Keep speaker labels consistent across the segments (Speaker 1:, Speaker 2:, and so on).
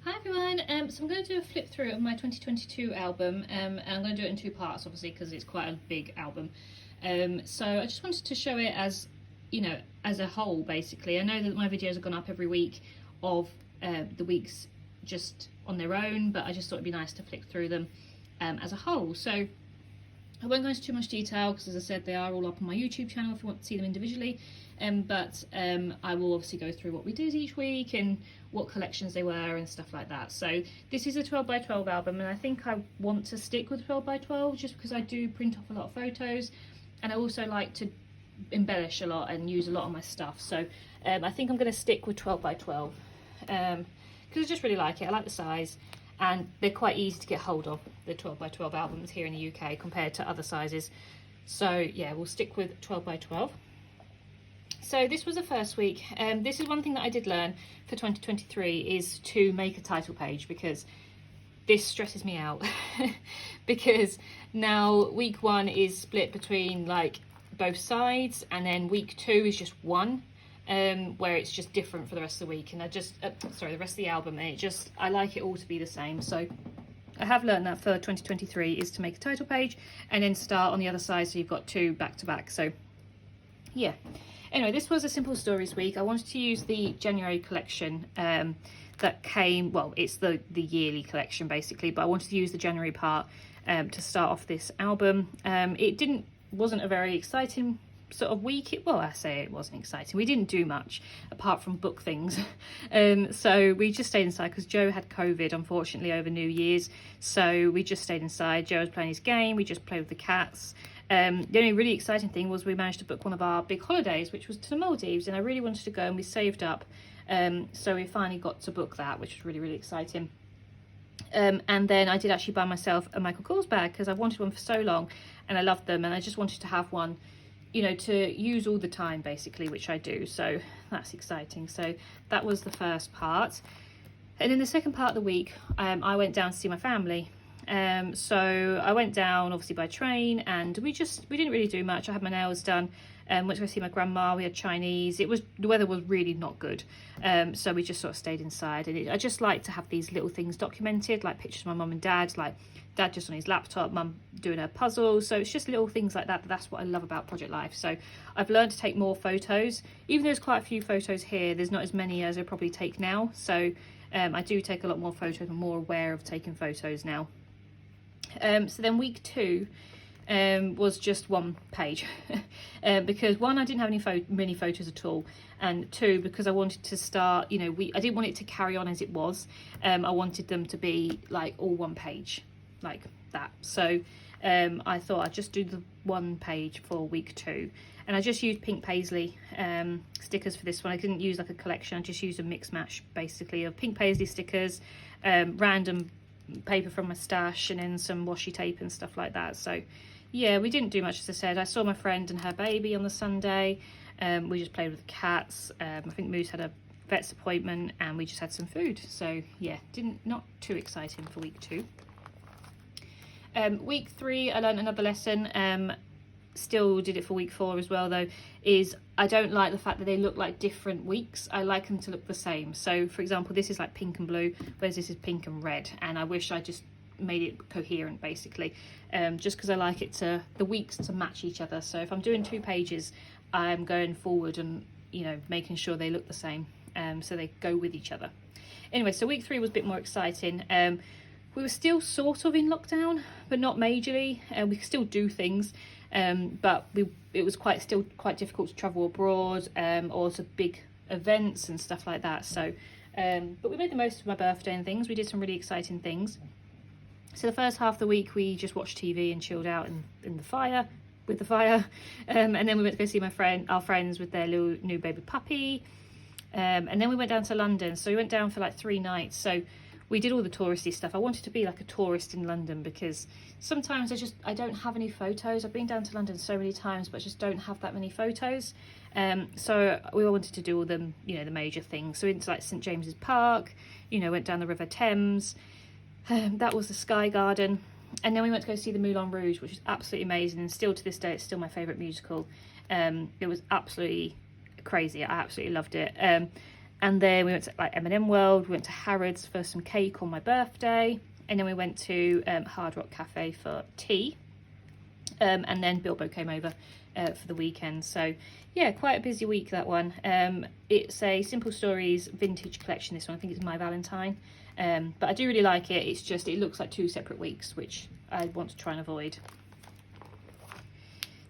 Speaker 1: Hi everyone, so I'm going to do a flip through of my 2022 album, and I'm going to do it in two parts obviously because it's quite a big album. So I just wanted to show it as, as a whole basically. I know that my videos have gone up every week of the weeks just on their own, but I just thought it'd be nice to flick through them as a whole. So I won't go into too much detail because, as I said, they are all up on my YouTube channel if you want to see them individually. But I will obviously go through what we did each week and what collections they were and stuff like that. So this is a 12 by 12 album, and I think I want to stick with 12 by 12 just because I do print off a lot of photos, and I also like to embellish a lot and use a lot of my stuff. So I think I'm going to stick with 12 by 12 because I just really like it. I like the size, and they're quite easy to get hold of, the 12 by 12 albums here in the UK compared to other sizes. So yeah, we'll stick with 12 by 12. So this was the first week. This is one thing that I did learn for 2023 is to make a title page, because this stresses me out because now week 1 is split between like both sides, and then week 2 is just one, where it's just different for the rest of the week, and the rest of the album, and I like it all to be the same. So I have learned that for 2023 is to make a title page and then start on the other side so you've got two back to back. So yeah. Anyway, this was a Simple Stories week. I wanted to use the January collection that came, well, it's the yearly collection basically, but I wanted to use the January part to start off this album. It wasn't a very exciting sort of week. Well, I say it wasn't exciting. We didn't do much apart from book things. So we just stayed inside because Joe had COVID, unfortunately, over New Year's. So we just stayed inside. Joe was playing his game. We just played with the cats. The only really exciting thing was we managed to book one of our big holidays, which was to the Maldives, and I really wanted to go, and we saved up. So we finally got to book that, which was really, really exciting. And then I did actually buy myself a Michael Kors bag because I've wanted one for so long and I loved them, and I just wanted to have one, to use all the time basically, which I do. So that's exciting. So that was the first part. And in the second part of the week, I went down to see my family. So I went down obviously by train, and we didn't really do much. I had my nails done, went to go see my grandma. We had Chinese. The weather was really not good, so we just sort of stayed inside. And I just like to have these little things documented, like pictures of my mum and dad, like dad just on his laptop, mum doing her puzzle. So it's just little things like that. That's what I love about Project Life. So I've learned to take more photos. Even though there's quite a few photos here, there's not as many as I probably take now. So I do take a lot more photos. I'm more aware of taking photos now. So then week 2 was just one page because one, I didn't have many photos at all, and two, because I wanted to start, I didn't want it to carry on as it was. I wanted them to be like all one page like that. So I thought I'd just do the one page for week 2, and I just used pink paisley stickers for this one. I didn't use like a collection. I just used a mix match basically of pink paisley stickers, random paper from my stash, and then some washi tape and stuff like that. So yeah, we didn't do much, as I said. I saw my friend and her baby on the Sunday. We just played with the cats. I think Moose had a vet's appointment, and we just had some food. So yeah, not too exciting for week 2. Week 3 I learned another lesson. Still did it for week 4 as well though, is I don't like the fact that they look like different weeks. I like them to look the same. So for example, this is like pink and blue, whereas this is pink and red, and I wish I just made it coherent basically, just because I like the weeks to match each other. So if I'm doing 2 pages, I'm going forward and making sure they look the same, so they go with each other. Anyway, so week 3 was a bit more exciting. We were still sort of in lockdown, but not majorly. We could still do things, but it was still quite difficult to travel abroad, or to big events and stuff like that. So, but we made the most of my birthday and things. We did some really exciting things. So the first half of the week, we just watched TV and chilled out with the fire. And then we went to go see our friends with their little new baby puppy. And then we went down to London. So we went down for like 3 nights. So we did all the touristy stuff. I wanted to be like a tourist in London because sometimes I don't have any photos. I've been down to London so many times, but I just don't have that many photos. So we wanted to do all the major things. So we went to like St James's Park, went down the River Thames. That was the Sky Garden. And then we went to go see the Moulin Rouge, which is absolutely amazing. And still to this day, it's still my favourite musical. It was absolutely crazy. I absolutely loved it. And then we went to like M&M World, we went to Harrods for some cake on my birthday, and then we went to Hard Rock Cafe for tea, and then Bilbo came over for the weekend. So yeah, quite a busy week, that one. It's a Simple Stories vintage collection, this one. I think it's My Valentine, but I do really like it. It's just, it looks like 2 separate weeks, which I want to try and avoid.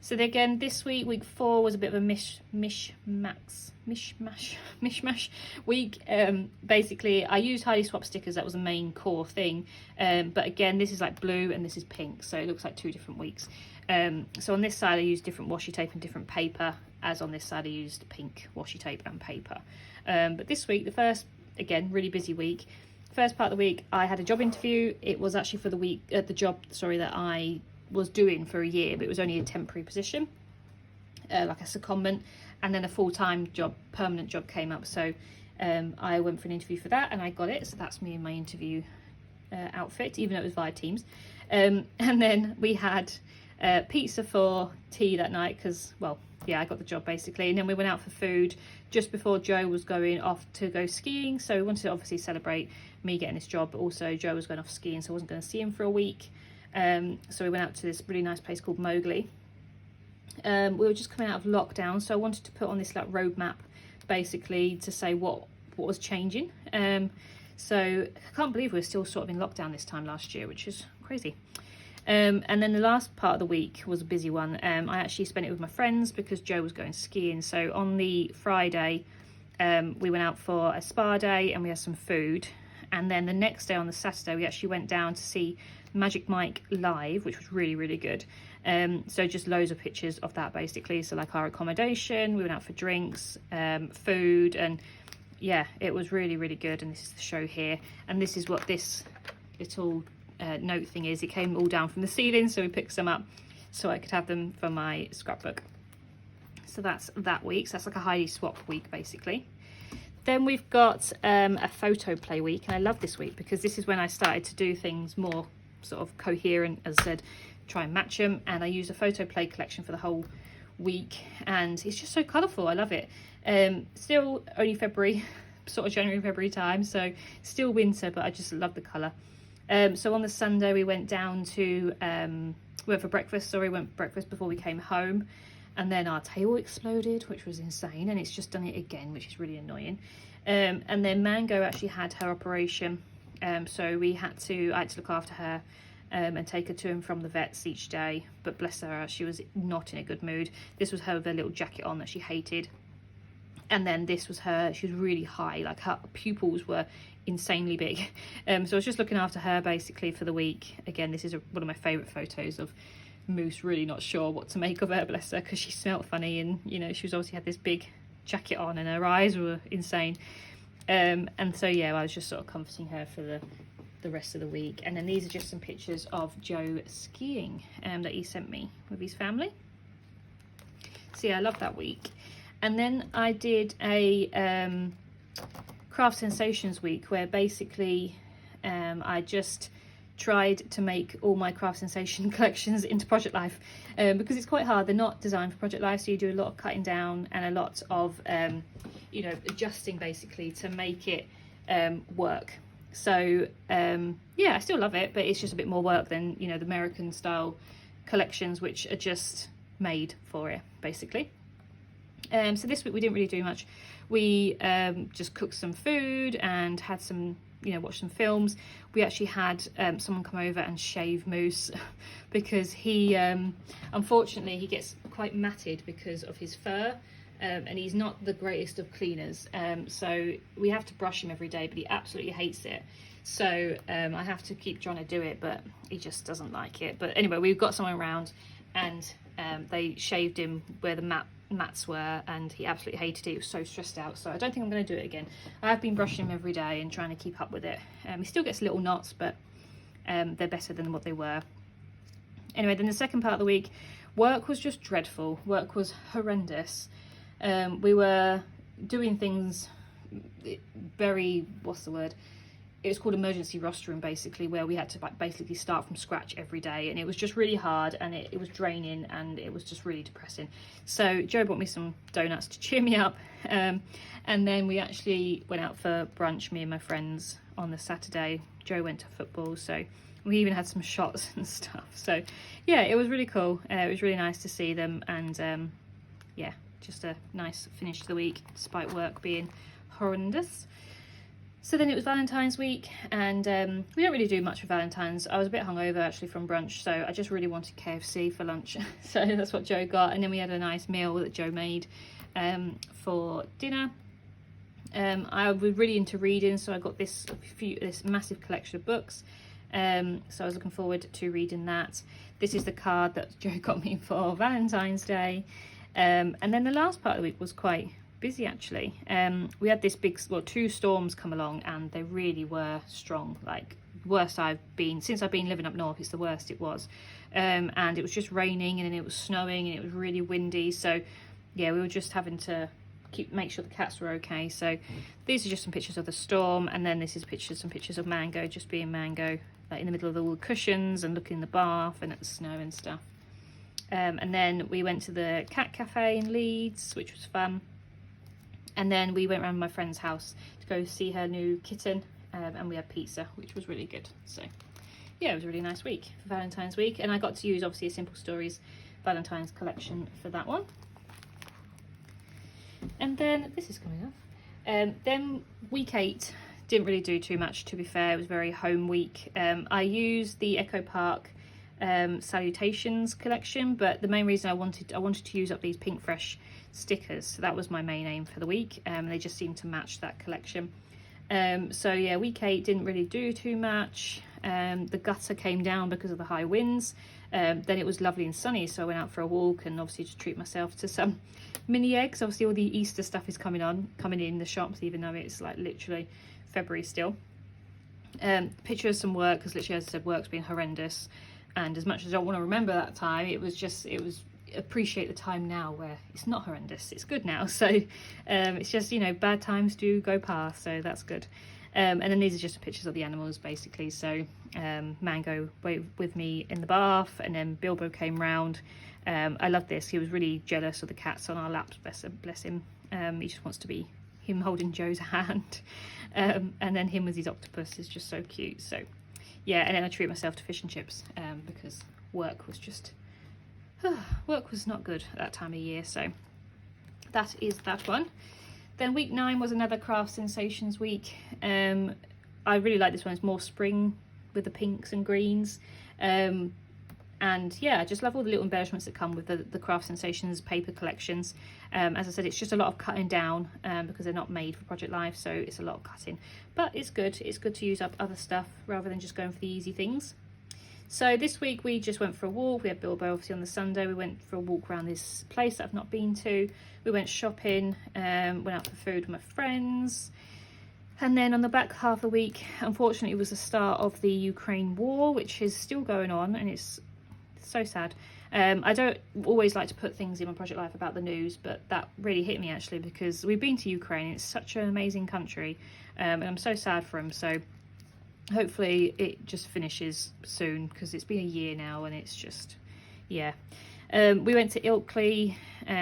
Speaker 1: So again, this week, week 4, was a bit of a mishmash week. Basically, I used Heidi Swap stickers. That was the main core thing. But again, this is like blue and this is pink, so it looks like 2 different weeks. So on this side, I used different washi tape and different paper, as on this side, I used pink washi tape and paper. But this week, the first, again, really busy week. First part of the week, I had a job interview. It was actually for the week, the job, sorry, that I was doing for a year, but it was only a temporary position, like a secondment, and then a full-time job, permanent job came up. So I went for an interview for that and I got it. So that's me in my interview outfit, even though it was via Teams. And then we had pizza for tea that night because, well, yeah, I got the job basically. And then we went out for food just before Joe was going off to go skiing. So we wanted to obviously celebrate me getting this job, but also Joe was going off skiing, so I wasn't going to see him for a week. So we went out to this really nice place called Mowgli. We were just coming out of lockdown, so I wanted to put on this like roadmap basically to say what was changing. So I can't believe we're still sort of in lockdown this time last year, which is crazy. And then the last part of the week was a busy one. I actually spent it with my friends because Joe was going skiing. So on the Friday, we went out for a spa day and we had some food. And then the next day, on the Saturday, we actually went down to see Magic Mike live, which was really, really good. So just loads of pictures of that basically. So like our accommodation, we went out for drinks, food, and yeah, it was really, really good. And this is the show here. And this is what this little note thing is. It came all down from the ceiling, so we picked some up so I could have them for my scrapbook. So that's that week. So that's like a Heidi Swap week basically. Then we've got a photo play week, and I love this week because this is when I started to do things more sort of coherent, as I said, try and match them. And I used a photo play collection for the whole week, and it's just so colourful. I love it. Still only February, sort of January, February time, so still winter, but I just love the colour. So on the Sunday we went down to, we went for breakfast, we went for breakfast before we came home. And then our table exploded, which was insane, and it's just done it again, which is really annoying. And then Mango actually had her operation, so I had to look after her and take her to and from the vets each day. But bless her, she was not in a good mood. This was her with a little jacket on that she hated. And then this was her, she was really high, like her pupils were insanely big. So I was just looking after her basically for the week. Again, this is one of my favourite photos of Moose really not sure what to make of her, bless her, because she smelt funny, and you know, she was obviously had this big jacket on and her eyes were insane. And so yeah, I was just sort of comforting her for the rest of the week. And then these are just some pictures of Joe skiing that he sent me with his family. So yeah, I love that week. And then I did a Craft Sensations week where basically I just tried to make all my Craft Sensation collections into Project Life, because it's quite hard. They're not designed for Project Life, so you do a lot of cutting down and a lot of you know, adjusting basically to make it work. So yeah, I still love it, but it's just a bit more work than, you know, the American style collections, which are just made for it basically. So this week we didn't really do much. We just cooked some food and had some, you know, watch some films. We actually had someone come over and shave Moose because he unfortunately he gets quite matted because of his fur, and he's not the greatest of cleaners, so we have to brush him every day, but he absolutely hates it. So I have to keep trying to do it, but he just doesn't like it. But anyway, we've got someone around, and they shaved him where the mats were, and he absolutely hated it. He was so stressed out, so I don't think I'm going to do it again. I have been brushing him every day and trying to keep up with it. He still gets little knots, but they're better than what they were. Anyway, then the second part of the week, work was just dreadful. Work was horrendous. We were doing things very, what's the word? it was called emergency rostering, basically, where we had to basically start from scratch every day, and it was just really hard, and it was draining, and it was just really depressing. So Joe bought me some donuts to cheer me up, and then we actually went out for brunch, me and my friends, on the Saturday. Joe went to football, so we even had some shots and stuff. So yeah, it was really cool. It was really nice to see them, and yeah, just a nice finish to the week despite work being horrendous. So then it was Valentine's week, and we don't really do much for Valentine's. I was a bit hungover actually from brunch, so I just really wanted KFC for lunch. So that's what Joe got, and then we had a nice meal that Joe made for dinner. I was really into reading, so I got this massive collection of books. So I was looking forward to reading that. This is the card that Joe got me for Valentine's Day. And then the last part of the week was quite busy actually. We had this big, well, 2 storms come along, and they really were strong, like worst I've been since I've been living up north. It's the worst it was. And it was just raining, and then it was snowing, and it was really windy. So yeah, we were just having to make sure the cats were okay. So these are just some pictures of the storm, and then this is some pictures of Mango just being Mango, like in the middle of all the cushions and looking in the bath and at the snow and stuff. And then we went to the cat cafe in Leeds, which was fun. And then we went around my friend's house to go see her new kitten, and we had pizza, which was really good. So yeah, it was a really nice week for Valentine's week, and I got to use obviously a Simple Stories Valentine's collection for that one. And then this is coming off. Then week 8 didn't really do too much, to be fair. It was very home week. I used the Echo Park Salutations collection, but the main reason I wanted to use up these Pink Fresh stickers, so that was my main aim for the week. They just seemed to match that collection. So yeah, week 8 didn't really do too much. The gutter came down because of the high winds. Then it was lovely and sunny, so I went out for a walk and obviously to treat myself to some mini eggs. Obviously all the Easter stuff is coming in the shops, even though it's like literally February still. Picture of some work, because literally, as I said, work's been horrendous, and as much as I don't want to remember that time, it was appreciate the time now where it's not horrendous, it's good now. So it's just, you know, bad times do go past, so that's good. And then these are just pictures of the animals basically. So Mango with me in the bath, and then Bilbo came round. I love this, he was really jealous of the cats on our laps, bless him. He just wants to be him holding Joe's hand. And then him with his octopus is just so cute. So yeah, and then I treat myself to fish and chips, because work was just work was not good at that time of year. So that is that one. Then week 9 was another Craft Sensations week. I really like this one. It's more spring with the pinks and greens. And yeah, I just love all the little embellishments that come with the Craft Sensations paper collections. As I said, it's just a lot of cutting down, because they're not made for Project Life, so it's a lot of cutting. But it's good to use up other stuff rather than just going for the easy things. So this week we just went for a walk. We had Bilbo obviously on the Sunday. We went for a walk around this place that I've not been to. We went shopping, went out for food with my friends. And then on the back half of the week, unfortunately, it was the start of the Ukraine war, which is still going on, and it's so sad. I don't always like to put things in my Project Life about the news, but that really hit me actually, because we've been to Ukraine. It's such an amazing country, and I'm so sad for them. So hopefully it just finishes soon, because it's been a year now, and it's just, yeah. We went to Ilkley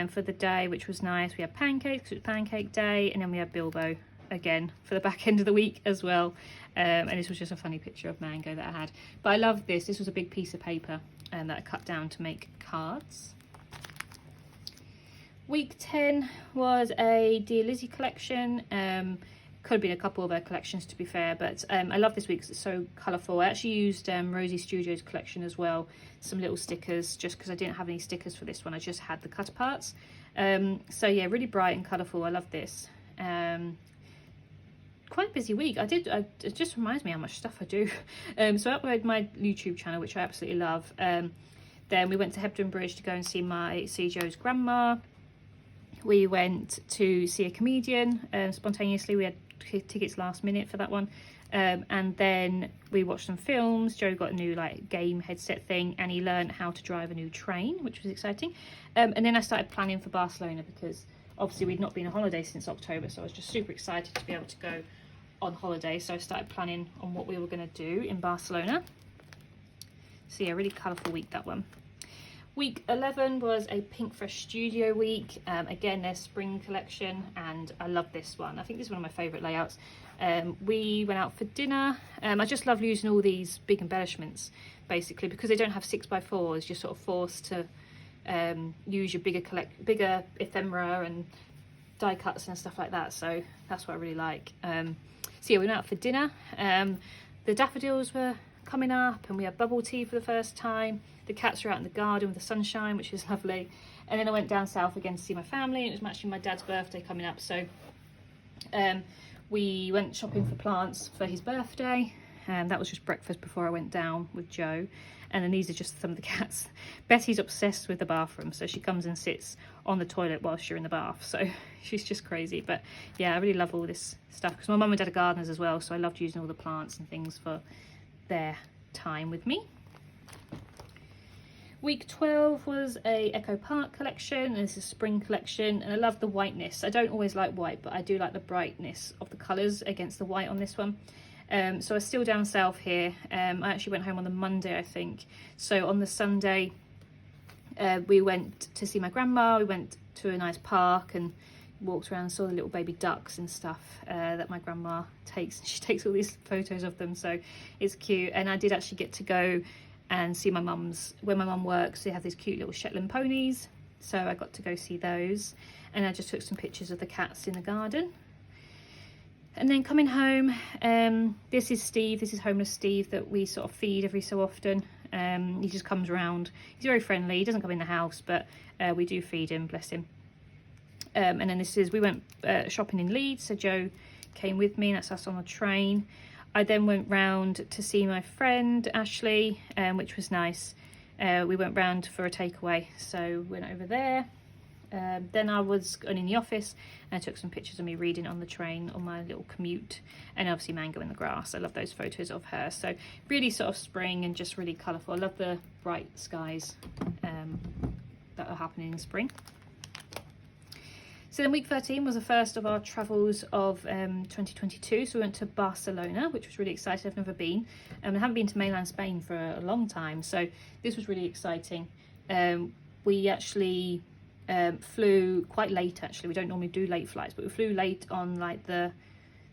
Speaker 1: for the day, which was nice. We had pancakes, it was pancake day, and then we had Bilbo again for the back end of the week as well. And this was just a funny picture of Mango that I had. But I love this. This was a big piece of paper that I cut down to make cards. Week 10 was a Dear Lizzie collection. Could have been a couple of her collections, to be fair, but I love this week because it's so colourful. I actually used Rosie Studios collection as well, some little stickers, just because I didn't have any stickers for this one. I just had the cut parts. So yeah, really bright and colourful. I love this. Quite a busy week. It just reminds me how much stuff I do. So I uploaded my YouTube channel, which I absolutely love. Then we went to Hebden Bridge to go and see Joe's grandma. We went to see a comedian spontaneously. We had tickets last minute for that one. And then we watched some films. Joe got a new game headset thing, and he learned how to drive a new train, which was exciting. And then I started planning for Barcelona, because obviously we'd not been on holiday since October, so I was just super excited to be able to go on holiday, so I started planning on what we were going to do in Barcelona. So yeah, really colourful week, that one. Week 11 was a Pink Fresh Studio week. Again, their spring collection, and I love this one. I think this is one of my favourite layouts. We went out for dinner. I just love using all these big embellishments, basically, because they don't have 6x4s. You're sort of forced to use your bigger ephemera and die cuts and stuff like that. So that's what I really like. So yeah, we went out for dinner. The daffodils were coming up, and we had bubble tea for the first time. The cats were out in the garden with the sunshine, which is lovely. And then I went down south again to see my family, and it was actually my dad's birthday coming up, so we went shopping for plants for his birthday, and that was just breakfast before I went down with Joe. And then these are just some of the cats. Betty's obsessed with the bathroom, so she comes and sits on the toilet whilst you're in the bath, so she's just crazy. But yeah, I really love all this stuff, because my mum and dad are gardeners as well, so I loved using all the plants and things for their time with me. Week 12 was a Echo Park collection, and this is a spring collection, and I love the whiteness. I don't always like white, but I do like the brightness of the colours against the white on this one. So I was still down south here. I actually went home on the Monday, I think. So on the Sunday, we went to see my grandma. We went to a nice park and walked around and saw the little baby ducks and stuff that my grandma takes. She takes all these photos of them, so it's cute. And I did actually get to go and see my mum's, where my mum works. They have these cute little Shetland ponies, so I got to go see those, and I just took some pictures of the cats in the garden. And then coming home, this is Steve. This is homeless Steve that we sort of feed every so often. He just comes around. He's very friendly. He doesn't come in the house, but we do feed him, bless him. And then this is, we went shopping in Leeds, so Joe came with me, and that's us on the train. I then went round to see my friend Ashley, which was nice. We went round for a takeaway, so went over there. Then I was in the office, and I took some pictures of me reading on the train on my little commute, and obviously Mango in the grass. I love those photos of her. So really sort of spring and just really colourful. I love the bright skies that are happening in spring. So then week 13 was the first of our travels of 2022. So we went to Barcelona, which was really exciting. I've never been. I haven't been to mainland Spain for a long time, so this was really exciting. We actually flew quite late, actually. We don't normally do late flights, but we flew late on like the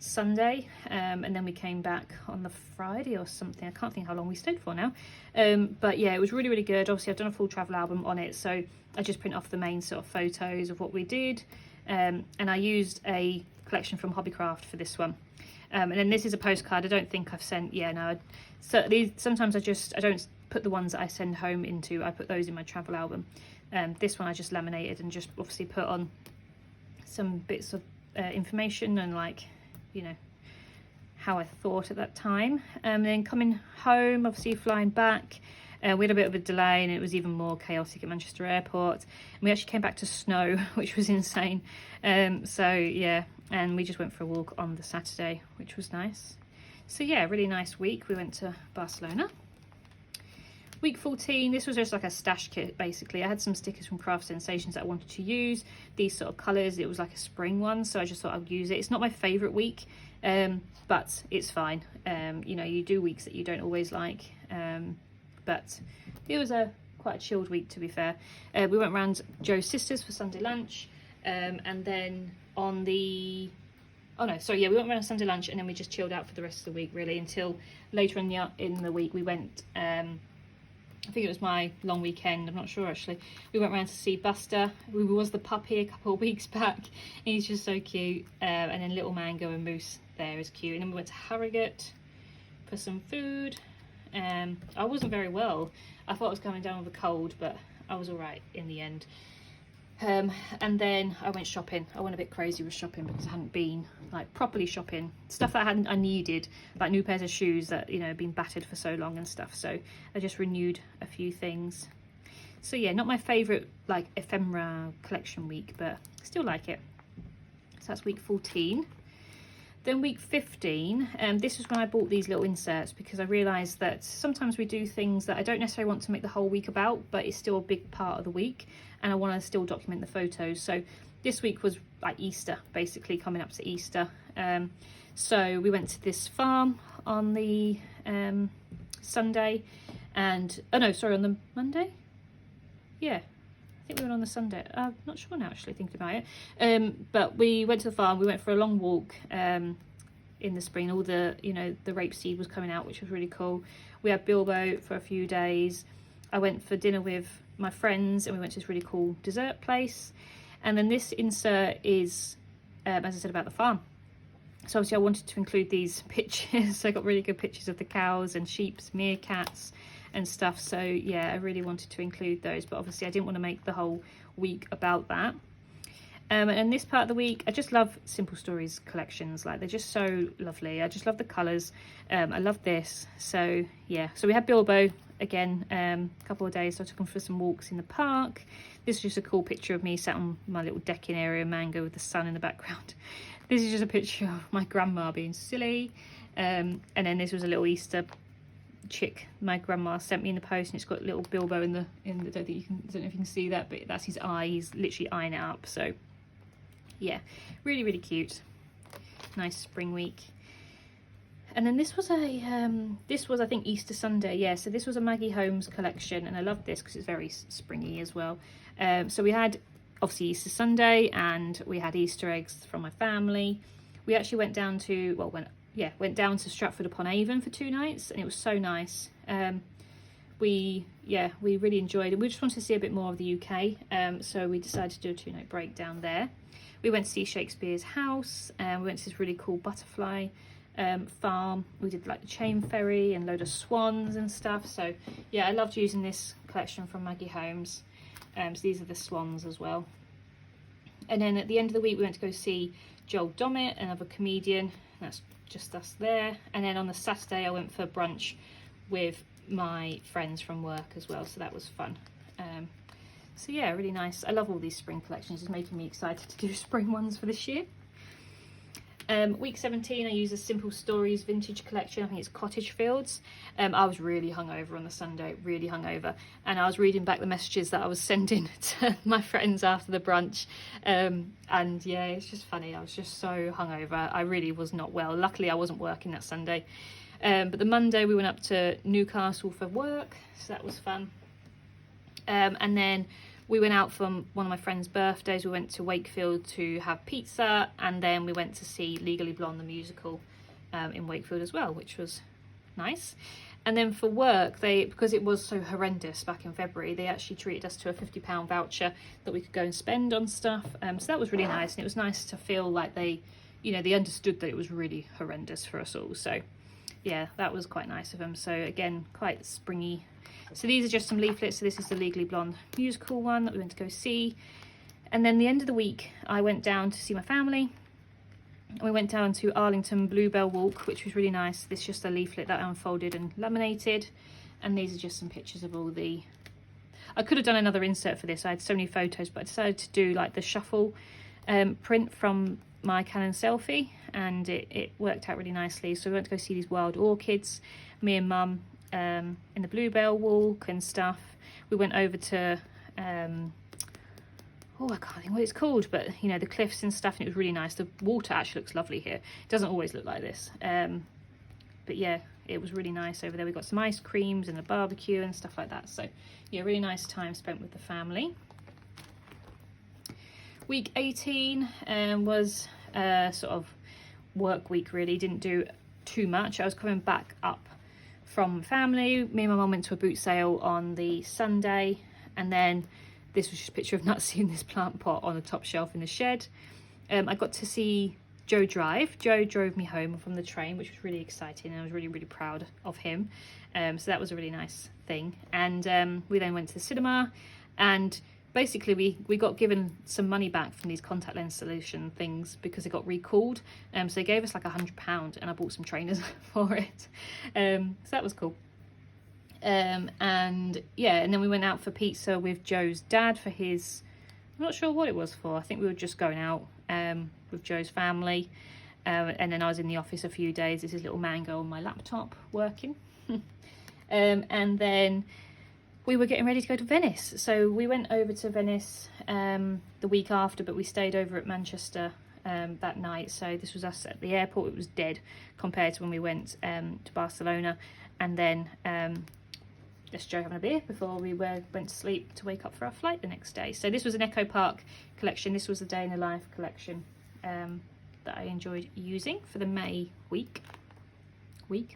Speaker 1: Sunday, and then we came back on the Friday or something. I can't think how long we stayed for now. But yeah, it was really, really good. Obviously, I've done a full travel album on it, so I just print off the main sort of photos of what we did. And I used a collection from Hobbycraft for this one. And then this is a postcard. I don't think I've sent, so sometimes I don't put the ones that I send home into, I put those in my travel album. This one I just laminated and just obviously put on some bits of information and like, you know, how I thought at that time. And then coming home, obviously flying back, we had a bit of a delay, and it was even more chaotic at Manchester Airport. And we actually came back to snow, which was insane. So yeah, and we just went for a walk on the Saturday, which was nice. So yeah, really nice week. We went to Barcelona. Week 14, this was just like a stash kit, basically. I had some stickers from Craft Sensations that I wanted to use. These sort of colours, it was like a spring one, so I just thought I'd use it. It's not my favourite week, but it's fine. You know, you do weeks that you don't always like, but it was quite a chilled week, to be fair. We went round Joe's sisters for Sunday lunch, and then on the... Oh no, sorry, yeah, we went around Sunday lunch, and then we just chilled out for the rest of the week, really, until later in the week we went... I think it was my long weekend, I'm not sure actually. We went round to see Buster, who was the puppy a couple of weeks back. He's just so cute. And then little Mango and Moose there is cute. And then we went to Harrogate for some food. I wasn't very well. I thought I was coming down with a cold, but I was all right in the end. And then I went shopping. I went a bit crazy with shopping because I hadn't been like properly shopping. Stuff that I needed, like new pairs of shoes that, you know, had been battered for so long and stuff. So I just renewed a few things. So yeah, not my favourite like ephemera collection week, but still like it. So that's week 14. Then week 15, this was when I bought these little inserts, because I realised that sometimes we do things that I don't necessarily want to make the whole week about, but it's still a big part of the week, and I want to still document the photos. So this week was like Easter, basically coming up to Easter. So we went to this farm on the Sunday, and on the Monday. Yeah, I think we went on the Sunday. I'm not sure now, actually, thinking about it. But we went to the farm. We went for a long walk in the spring. All the the rapeseed was coming out, which was really cool. We had Bilbo for a few days. I went for dinner with my friends, and we went to this really cool dessert place. And then this insert is, as I said, about the farm. So obviously I wanted to include these pictures. So I got really good pictures of the cows and sheep, meerkats and stuff. So yeah, I really wanted to include those, but obviously I didn't want to make the whole week about that. And this part of the week, I just love Simple Stories collections. Like, they're just so lovely. I just love the colours. I love this. So yeah, so we had Bilbo again a couple of days. So I took him for some walks in the park. This is just a cool picture of me sat on my little decking area mango with the sun in the background. This is just a picture of my grandma being silly. And then this was a little Easter chick my grandma sent me in the post, and it's got little Bilbo in the I don't know if you can see that, but that's his eye. He's literally eyeing it up. So yeah, really, really cute. Nice spring week. And then this was I think Easter Sunday. Yeah, so this was a Maggie Holmes collection, and I love this because it's very springy as well. So we had obviously Easter Sunday, and we had Easter eggs from my family. We actually went down to went down to Stratford upon Avon for 2 nights, and it was so nice. We really enjoyed it. We just wanted to see a bit more of the UK, so we decided to do a 2-night break down there. We went to see Shakespeare's house, and we went to this really cool butterfly farm. We did like the chain ferry and load of swans and stuff. So yeah, I loved using this collection from Maggie Holmes. So these are the swans as well. And then at the end of the week, we went to go see Joel Dommett, another comedian. That's just us there. And then on the Saturday, I went for brunch with my friends from work as well, so that was fun. So yeah, really nice. I love all these spring collections. It's making me excited to do spring ones for this year. Week 17, I use a Simple Stories vintage collection. I think it's Cottage Fields. I was really hungover on the Sunday, really hungover, and I was reading back the messages that I was sending to my friends after the brunch. And yeah, it's just funny. I was just so hungover. I really was not well. Luckily, I wasn't working that Sunday. But the Monday, we went up to Newcastle for work, so that was fun. And then we went out for one of my friend's birthdays. We went to Wakefield to have pizza, and then we went to see Legally Blonde, the musical, in Wakefield as well, which was nice. And then for work, because it was so horrendous back in February, they actually treated us to a £50 voucher that we could go and spend on stuff. So that was really nice, and it was nice to feel like they understood that it was really horrendous for us all. So yeah, that was quite nice of them. So again, quite springy. So these are just some leaflets. So this is the Legally Blonde musical one that we went to go see. And then the end of the week, I went down to see my family. And we went down to Arlington Bluebell Walk, which was really nice. This is just a leaflet that I unfolded and laminated. And these are just some pictures of all the... I could have done another insert for this. I had so many photos, but I decided to do like the shuffle print from my Canon selfie, and it worked out really nicely. So we went to go see these wild orchids, me and Mum, in the Bluebell Walk and stuff. We went over to I can't think what it's called, but the cliffs and stuff, and it was really nice. The water actually looks lovely here. It doesn't always look like this, but yeah, it was really nice over there. We got some ice creams and a barbecue and stuff like that. So yeah, really nice time spent with the family. Week 18 was sort of work week, really. Didn't do too much. I was coming back up from family. Me and my mum went to a boot sale on the Sunday, and then this was just a picture of Nutsy in this plant pot on the top shelf in the shed. I got to see Joe drive. Joe drove me home from the train, which was really exciting, and I was really, really proud of him. So that was a really nice thing. And we then went to the cinema, and basically we got given some money back from these contact lens solution things because it got recalled. So they gave us like £100, and I bought some trainers for it. So that was cool. And yeah, and then we went out for pizza with Joe's dad for his, I'm not sure what it was for. I think we were just going out with Joe's family. And then I was in the office a few days. This is little Mango on my laptop working. And then we were getting ready to go to Venice. So we went over to Venice the week after, but we stayed over at Manchester that night. So this was us at the airport. It was dead compared to when we went to Barcelona. And then just Joe having a beer before we went to sleep to wake up for our flight the next day. So this was an Echo Park collection. This was the Day in the Life collection that I enjoyed using for the May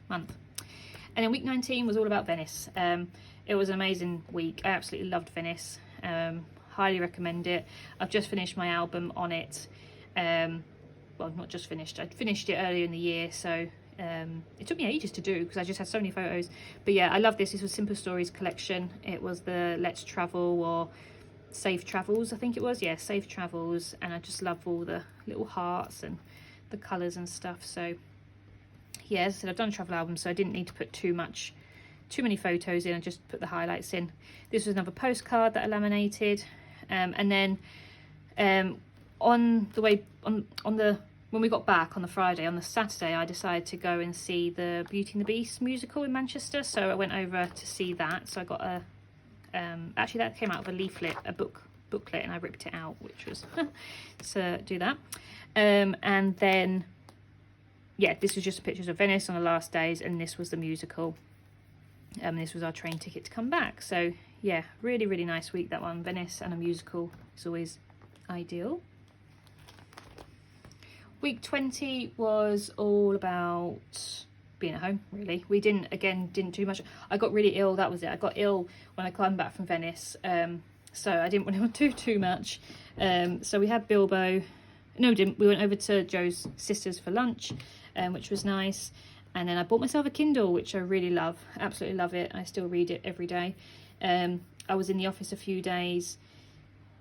Speaker 1: month. And then week 19 was all about Venice. It was an amazing week. I absolutely loved Venice. Highly recommend it. I've just finished my album on it. Well, not just finished. I finished it earlier in the year, so it took me ages to do because I just had so many photos. But yeah, I love this. This was Simple Stories collection. It was the Let's Travel or Safe Travels, I think it was. Yeah, Safe Travels. And I just love all the little hearts and the colours and stuff. So yeah, as I said, I've done a travel album, so I didn't need to put too many photos in. I just put the highlights in. This was another postcard that I laminated. And then on the way when we got back on the Friday, on the Saturday, I decided to go and see the Beauty and the Beast musical in Manchester. So I went over to see that. So I got a, actually that came out of a leaflet, a booklet, and I ripped it out, which was to do that. And then, yeah, this was just pictures of Venice on the last days, and this was the musical. This was our train ticket to come back. So yeah, really, really nice week, that one. Venice and a musical is always ideal. Week 20 was all about being at home, really. We didn't do much. I got really ill, that was it. I got ill when I climbed back from Venice, so I didn't want to do too much. So we had Bilbo. No, we didn't. We went over to Joe's sister's for lunch, which was nice. And then I bought myself a Kindle, which I really love. Absolutely love it. I still read it every day. I was in the office a few days.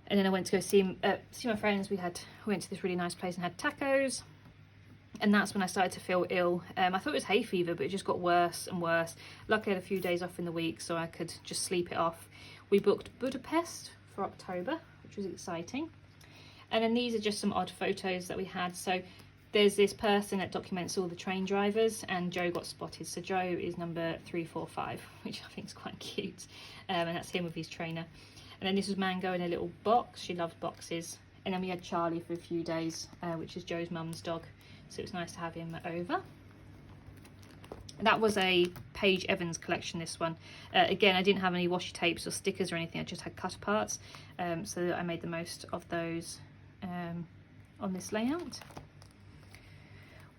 Speaker 1: And then I went to go see my friends. We went to this really nice place and had tacos. And that's when I started to feel ill. I thought it was hay fever, but it just got worse and worse. Luckily I had a few days off in the week, so I could just sleep it off. We booked Budapest for October, which was exciting. And then these are just some odd photos that we had. So there's this person that documents all the train drivers, and Joe got spotted. So Joe is number 345, which I think is quite cute. And that's him with his trainer. And then this was Mango in a little box. She loved boxes. And then we had Charlie for a few days, which is Joe's mum's dog. So it was nice to have him over. That was a Paige Evans collection, this one. Again, I didn't have any washi tapes or stickers or anything. I just had cut parts. So I made the most of those on this layout.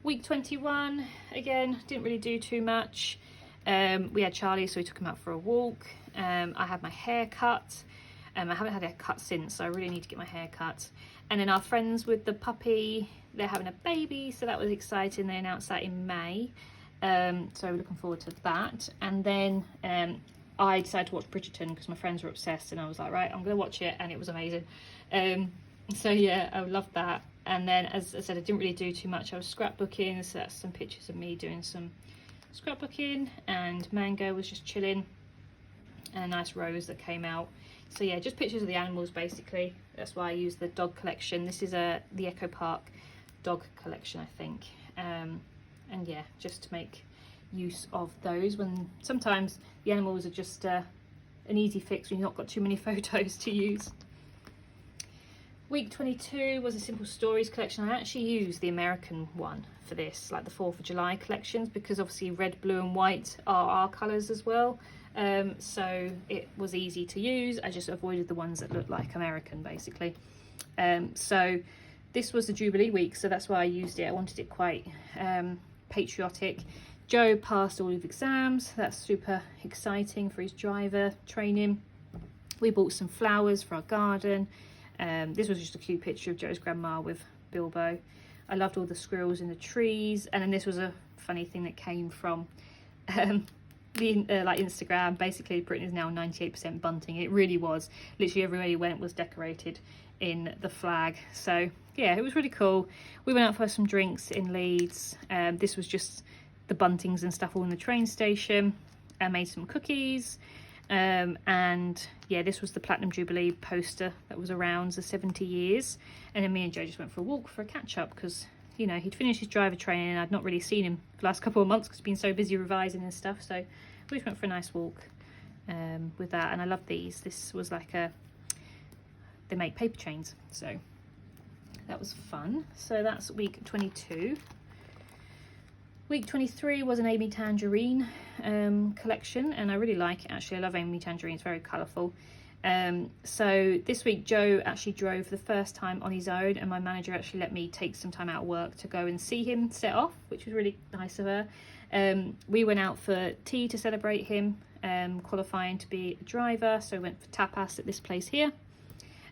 Speaker 1: Week 21, again, didn't really do too much. We had Charlie, so we took him out for a walk. I had my hair cut. I haven't had a haircut since, so I really need to get my hair cut. And then our friends with the puppy, they're having a baby, so that was exciting. They announced that in May, so we're looking forward to that. And then I decided to watch Bridgerton because my friends were obsessed, and I was like, right, I'm going to watch it, and it was amazing. So yeah, I loved that. And then, as I said, I didn't really do too much. I was scrapbooking, so that's some pictures of me doing some scrapbooking, and Mango was just chilling, and a nice rose that came out. So yeah, just pictures of the animals basically. That's why I used the dog collection. This is the Echo Park dog collection, I think. And yeah, just to make use of those when sometimes the animals are just an easy fix when you've not got too many photos to use. Week 22 was a Simple Stories collection. I actually used the American one for this, like the 4th of July collections, because obviously red, blue and white are our colours as well. So it was easy to use. I just avoided the ones that looked like American, basically. So this was the Jubilee week, so that's why I used it. I wanted it quite patriotic. Joe passed all his exams. That's super exciting for his driver training. We bought some flowers for our garden. This was just a cute picture of Joe's grandma with Bilbo. I loved all the squirrels in the trees. And then this was a funny thing that came from like Instagram. Basically, Britain is now 98% bunting. It really was. Literally everywhere you went was decorated in the flag. So yeah, it was really cool. We went out for some drinks in Leeds. This was just the buntings and stuff all in the train station. I made some cookies. And yeah, this was the Platinum Jubilee poster that was around the 70 years. And then me and Joe just went for a walk for a catch up because, you know, he'd finished his driver training and I'd not really seen him for the last couple of months because he's been so busy revising and stuff. So we just went for a nice walk with that. And I love these. This was like they make paper chains. So that was fun. So that's week 22. Week 23 was an Amy Tangerine collection, and I really like it actually. I love Amy Tangerine, it's very colourful. So this week Joe actually drove for the first time on his own, and my manager actually let me take some time out of work to go and see him set off, which was really nice of her. We went out for tea to celebrate him qualifying to be a driver, so we went for tapas at this place here.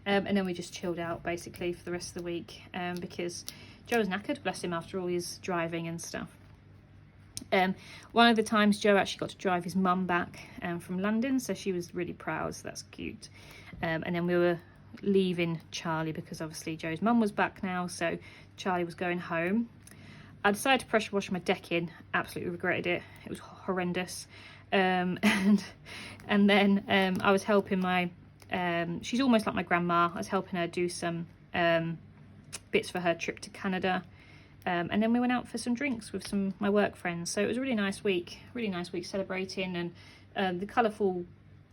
Speaker 1: And then we just chilled out basically for the rest of the week because Joe was knackered, bless him, after all his driving and stuff. One of the times Joe actually got to drive his mum back from London, so she was really proud, so that's cute. And then we were leaving Charlie because obviously Joe's mum was back now, so Charlie was going home. I decided to pressure wash my decking, absolutely regretted it, it was horrendous. And then I was helping my, she's almost like my grandma, I was helping her do some bits for her trip to Canada. And then we went out for some drinks with some of my work friends, so it was a really nice week celebrating, and the colourful,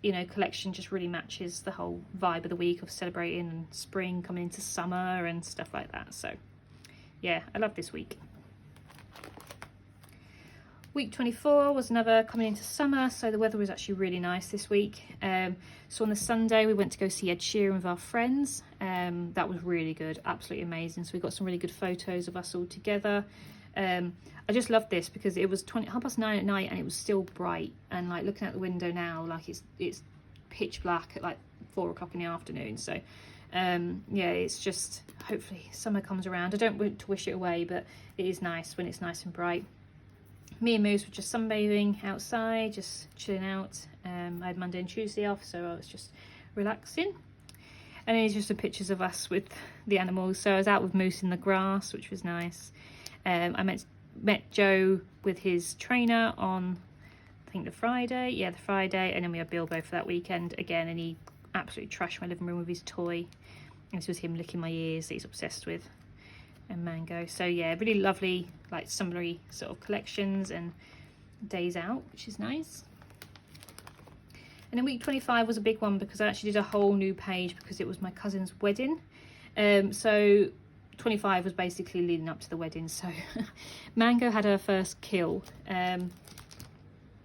Speaker 1: you know, collection just really matches the whole vibe of the week of celebrating and spring coming into summer and stuff like that. So yeah, I love this week. Week 24 was another coming into summer, so the weather was actually really nice this week. So on the Sunday we went to go see Ed Sheeran with our friends. That was really good, absolutely amazing. So we got some really good photos of us all together. I just loved this because it was 9:30 at night and it was still bright, and like looking out the window now, like it's pitch black at like 4 o'clock in the afternoon. So yeah, it's just, hopefully summer comes around. I don't want to wish it away, but it is nice when it's nice and bright. Me and Moose were just sunbathing outside, just chilling out. I had Monday and Tuesday off, so I was just relaxing. And then it's just some pictures of us with the animals. So I was out with Moose in the grass, which was nice. I met Joe with his trainer on, I think the Friday. Yeah, the Friday. And then we had Bilbo for that weekend again, and he absolutely trashed my living room with his toy. And this was him licking my ears that he's obsessed with. And Mango. So yeah, really lovely, like summery sort of collections and days out, which is nice. And then week 25 was a big one because I actually did a whole new page because it was my cousin's wedding. So 25 was basically leading up to the wedding. So Mango had her first kill. I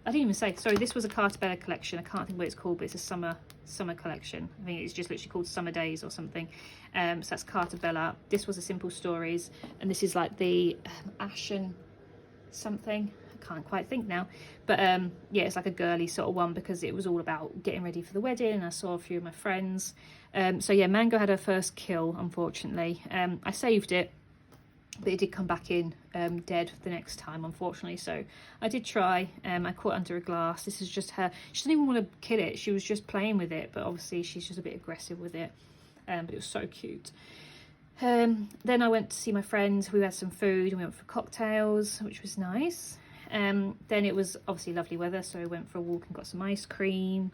Speaker 1: didn't even say, sorry, this was a Cartabella collection. I can't think what it's called, but it's a summer collection. I think it's just literally called Summer Days or something. So that's Cartabella. This was a Simple Stories, and this is like the Ashen something. I can't quite think now, but yeah, it's like a girly sort of one because it was all about getting ready for the wedding, and I saw a few of my friends. So yeah, Mango had her first kill, unfortunately. I saved it, but it did come back in dead the next time, unfortunately. So I did try. I caught under a glass. This is just her. She didn't even want to kill it. She was just playing with it, but obviously she's just a bit aggressive with it. But it was so cute. Then I went to see my friends. We had some food and we went for cocktails, which was nice. Then it was obviously lovely weather, so I went for a walk and got some ice cream.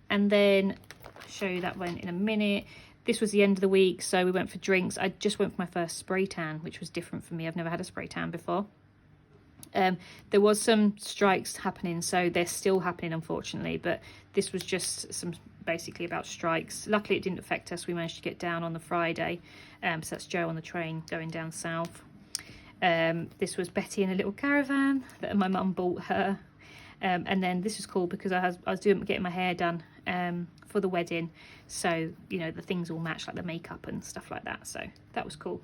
Speaker 1: And then I'll show you that one in a minute. This was the end of the week, so we went for drinks. I just went for my first spray tan, which was different for me. I've never had a spray tan before. There was some strikes happening, so they're still happening, unfortunately, but this was just some basically about strikes. Luckily, it didn't affect us. We managed to get down on the Friday. So that's Joe on the train going down south. This was Betty in a little caravan that my mum bought her. And then this was cool because I was getting my hair done for the wedding, so you know the things all match, like the makeup and stuff like that, so that was cool.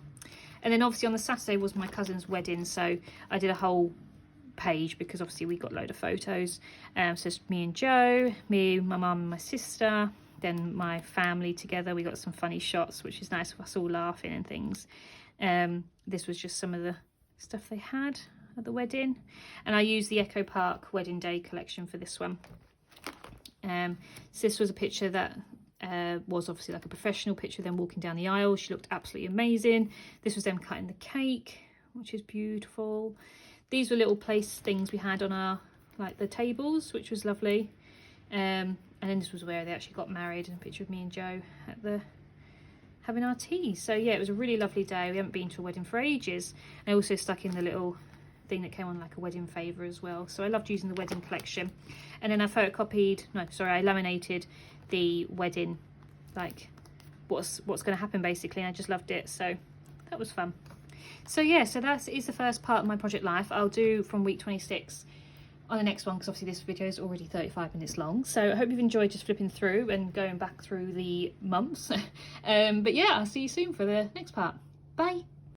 Speaker 1: And then obviously on the Saturday was my cousin's wedding, so I did a whole page because obviously we got a load of photos. So it's me and Joe, me, my mum and my sister, then my family together. We got some funny shots, which is nice of us all laughing and things. This was just some of the stuff they had at the wedding, and I used the Echo Park Wedding Day collection for this one. So this was a picture that was obviously like a professional picture of them walking down the aisle. She looked absolutely amazing. This was them cutting the cake, which is beautiful. These were little place things we had on our, like the tables, which was lovely. And then this was where they actually got married, and a picture of me and Joe at the having our tea. So yeah, it was a really lovely day. We haven't been to a wedding for ages. I also stuck in the little thing that came on like a wedding favour as well, so I loved using the wedding collection. And then I laminated the wedding like what's going to happen basically, and I just loved it, so that was fun. So yeah, so that is the first part of my project life. I'll do from week 26 on the next one, because obviously this video is already 35 minutes long. So I hope you've enjoyed just flipping through and going back through the months. But yeah, I'll see you soon for the next part. Bye.